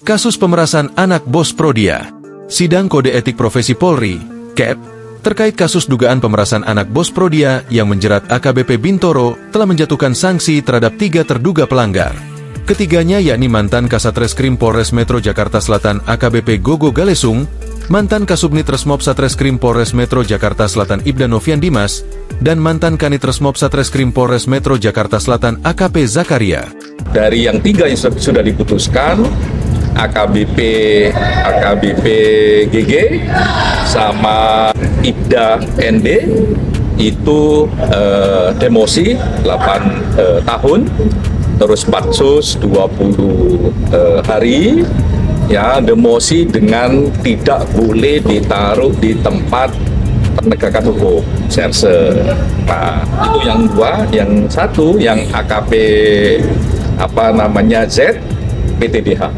Kasus pemerasan anak Bos Prodia. Sidang Kode Etik Profesi Polri, KEP, terkait kasus dugaan pemerasan anak Bos Prodia yang menjerat AKBP Bintoro telah menjatuhkan sanksi terhadap 3 terduga pelanggar. Ketiganya yakni mantan Kasatreskrim Polres Metro Jakarta Selatan AKBP Gogo Galesung, mantan Kasubnit Resmob Satreskrim Polres Metro Jakarta Selatan Ibda Novian Dimas, dan mantan Kanit Resmob Satreskrim Polres Metro Jakarta Selatan AKP Zakaria. Dari yang 3 yang sudah diputuskan, AKBP GG sama Ibda ND itu demosi 8 tahun, terus patsus 20 hari, ya, demosi dengan tidak boleh ditaruh di tempat penegakan hukum serse. Nah, itu yang 2, yang 1 yang AKP Z PTDH.